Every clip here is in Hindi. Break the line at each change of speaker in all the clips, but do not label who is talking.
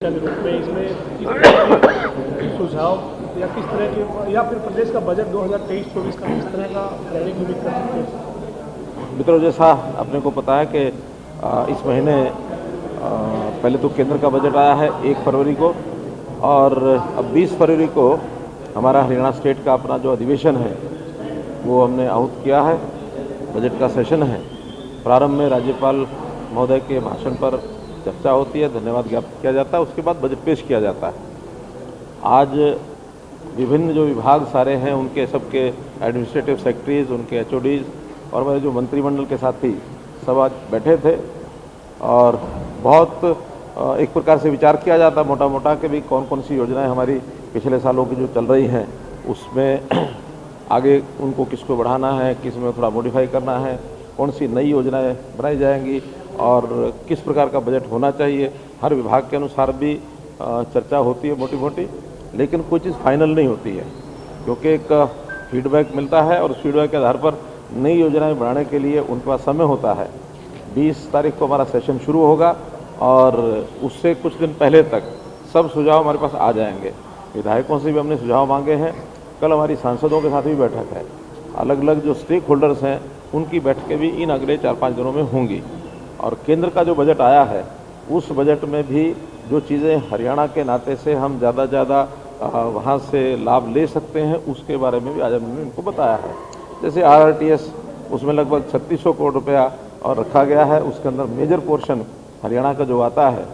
के रूप में इसमें किस तरह के सुझाव या किस तरह के या फिर प्रदेश का बजट 2023-24 का किस तरह का प्लानिंग भी कर सकते हैं?
मित्रों, जैसा अपने को पता है कि इस महीने पहले तो केंद्र का बजट आया है 1 फरवरी को, और अब 20 फरवरी को हमारा हरियाणा स्टेट का अपना जो अधिवेशन है वो हमने आहूत किया है। बजट का सेशन है। प्रारंभ में राज्यपाल महोदय के भाषण पर चर्चा होती है, धन्यवाद ज्ञापित किया जाता है, उसके बाद बजट पेश किया जाता है। आज विभिन्न जो विभाग सारे हैं उनके सबके एडमिनिस्ट्रेटिव सेक्रेटरीज, उनके एचओडीज और हमारे जो मंत्रिमंडल के साथी सब आज बैठे थे और बहुत एक प्रकार से विचार किया जाता मोटा मोटा कि भी कौन कौन सी योजनाएं हमारी पिछले सालों की जो चल रही हैं उसमें आगे उनको किसको बढ़ाना है, किस में थोड़ा मॉडिफाई करना है, कौन सी नई योजनाएं बनाई जाएंगी और किस प्रकार का बजट होना चाहिए। हर विभाग के अनुसार भी चर्चा होती है मोटी मोटी, लेकिन कोई चीज़ फाइनल नहीं होती है क्योंकि एक फीडबैक मिलता है और उस फीडबैक के आधार पर नई योजनाएं बनाने के लिए उनके पास समय होता है। 20 तारीख को हमारा सेशन शुरू होगा और उससे कुछ दिन पहले तक सब सुझाव हमारे पास आ जाएंगे। विधायकों से भी हमने सुझाव मांगे हैं। कल हमारी सांसदों के साथ भी बैठक है। अलग अलग जो स्टेक होल्डर्स हैं उनकी बैठकें भी इन अगले 4-5 दिनों में होंगी। और केंद्र का जो बजट आया है उस बजट में भी जो चीज़ें हरियाणा के नाते से हम ज़्यादा वहाँ से लाभ ले सकते हैं उसके बारे में भी आज हमने उनको बताया है। जैसे आरआरटीएस, उसमें लगभग 3600 करोड़ रुपया और रखा गया है। उसके अंदर मेजर पोर्शन हरियाणा का जो आता है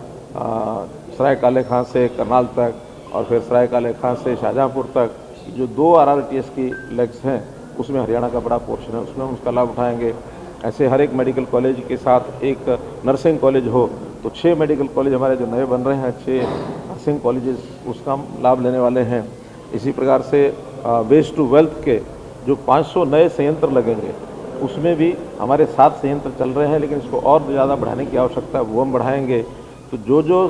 सराय काले खां से करनाल तक और फिर सराय काले खां से शाहजहाँपुर तक, जो 2 आरआरटीएस की लेग्स हैं उसमें हरियाणा का बड़ा पोर्शन है, उसमें हम उसका लाभ उठाएंगे। ऐसे हर एक मेडिकल कॉलेज के साथ एक नर्सिंग कॉलेज हो तो 6 मेडिकल कॉलेज हमारे जो नए बन रहे हैं, 6 नर्सिंग कॉलेजेस, उसका हम लाभ लेने वाले हैं। इसी प्रकार से वेस्ट टू वेल्थ के जो 500 नए संयंत्र लगेंगे उसमें भी हमारे 7 संयंत्र चल रहे हैं, लेकिन इसको और ज़्यादा बढ़ाने की आवश्यकता है, वो हम बढ़ाएंगे। तो जो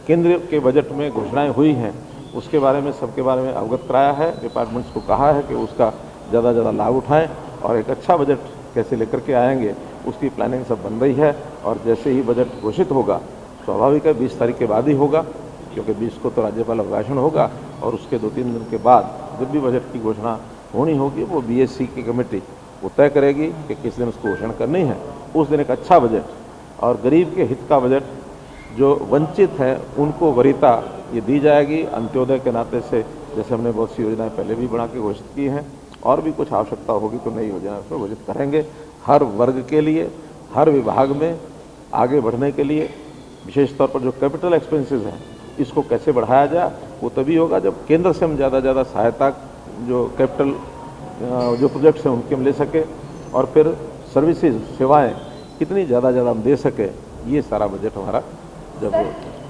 केंद्र के बजट में घोषणाएं हुई हैं उसके बारे में सबके बारे में अवगत कराया है। डिपार्टमेंट्स को कहा है कि उसका ज़्यादा लाभ उठाएं और एक अच्छा बजट कैसे लेकर के आएंगे उसकी प्लानिंग सब बन रही है। और जैसे ही बजट घोषित होगा, स्वाभाविक है 20 तारीख के बाद ही होगा क्योंकि 20 को तो राज्यपाल अभिभाषण होगा और उसके 2-3 दिन के बाद जब भी बजट की घोषणा होनी होगी वो बीएससी की कमेटी वो तय करेगी कि किस दिन उसको घोषणा करनी है। उस दिन एक अच्छा बजट और गरीब के हित का बजट, जो वंचित हैं उनको वरीयता ये दी जाएगी। अंत्योदय के नाते से जैसे हमने बहुत सी योजनाएं पहले भी बना के घोषित की हैं, और भी कुछ आवश्यकता होगी तो नई योजनाएं उसमें घोषित करेंगे। हर वर्ग के लिए, हर विभाग में आगे बढ़ने के लिए विशेष तौर पर जो कैपिटल एक्सपेंसेस हैं इसको कैसे बढ़ाया जाए वो तभी होगा जब केंद्र से हम ज़्यादा सहायता, जो कैपिटल जो प्रोजेक्ट्स हैं उनके हम ले सके और फिर सर्विसेज, सेवाएं कितनी ज़्यादा हम दे सके। ये सारा बजट हमारा जब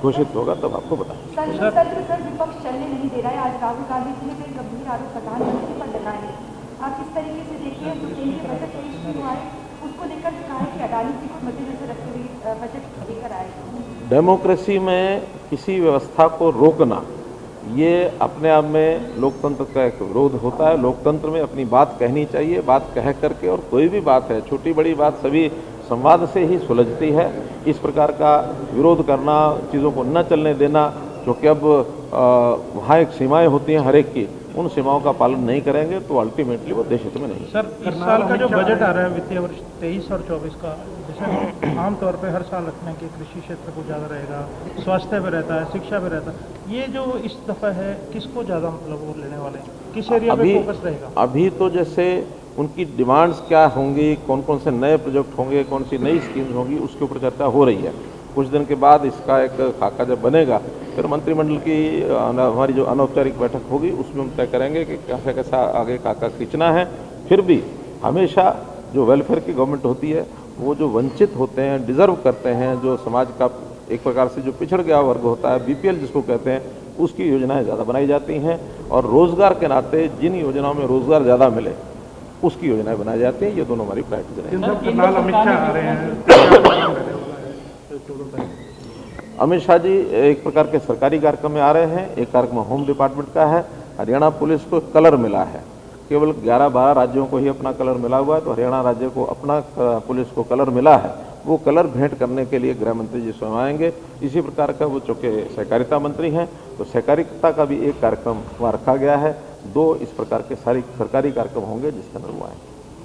घोषित होगा तब आपको बताएंगे।
सर विपक्ष चलने नहीं दे रहा है। आज राहुल गांधी जी ने फिर गंभीर आरोप प्रधानमंत्री पर लगाए हैं। आप किस तरीके से देखते हैं जो केंद्रीय बजट पेश हुआ है उसको लेकर कहा है कि अडानी जी को मद्देनजर रखते हुए बजट लेकर आए।
डेमोक्रेसी में किसी व्यवस्था को रोकना ये अपने आप में लोकतंत्र का एक विरोध होता है। लोकतंत्र में अपनी बात कहनी चाहिए, बात कह करके, और कोई भी बात है, छोटी बड़ी बात सभी संवाद से ही सुलझती है। इस प्रकार का विरोध करना, चीज़ों को न चलने देना, क्योंकि अब वहाँ एक सीमाएं होती हैं हर एक की, उन सीमाओं का पालन नहीं करेंगे तो अल्टीमेटली वो देश हित में नहीं।
सर, इस साल का जो बजट आ रहा है वित्तीय वर्ष 23 और 24 का, जैसे आमतौर पे हर साल रखते हैं कि कृषि क्षेत्र को ज़्यादा रहेगा, स्वास्थ्य पे रहता है, शिक्षा पे रहता है, ये जो इस दफ़ा है किसको ज़्यादा मतलब वो लेने वाले हैं, किस एरिया पे फोकस रहेगा? अभी
तो जैसे उनकी डिमांड्स क्या होंगी, कौन कौन से नए प्रोजेक्ट होंगे, कौन सी नई स्कीम्स होंगी, उसके ऊपर चर्चा हो रही है। कुछ दिन के बाद इसका एक खाका जब बनेगा फिर मंत्रिमंडल की हमारी जो अनौपचारिक बैठक होगी उसमें हम तय करेंगे कि कैसा आगे खाका खींचना है। फिर भी हमेशा जो वेलफेयर की गवर्नमेंट होती है वो जो वंचित होते हैं, डिजर्व करते हैं, जो समाज का एक प्रकार से जो पिछड़ गया वर्ग होता है, बीपीएल जिसको कहते हैं, उसकी योजनाएं ज़्यादा बनाई जाती हैं। और रोज़गार के नाते जिन योजनाओं में रोज़गार ज़्यादा मिले उसकी योजनाएं बनाई जाती हैं। ये दोनों हमारी प्रायोरिटीज हैं। अमित शाह जी एक प्रकार के सरकारी कार्यक्रम में आ रहे हैं। एक कार्यक्रम होम डिपार्टमेंट का है। हरियाणा पुलिस को कलर मिला है, केवल 11-12 राज्यों को ही अपना कलर मिला हुआ है, तो हरियाणा राज्य को अपना पुलिस को कलर मिला है। वो कलर भेंट करने के लिए गृह मंत्री जी स्वयं आएंगे। इसी प्रकार का वो चूँकि सहकारिता मंत्री हैं तो सहकारिता का भी एक कार्यक्रम वहाँ रखा गया है। 2 इस प्रकार के सारी सरकारी कार्यक्रम होंगे जिसके अंदर वो आएंगे।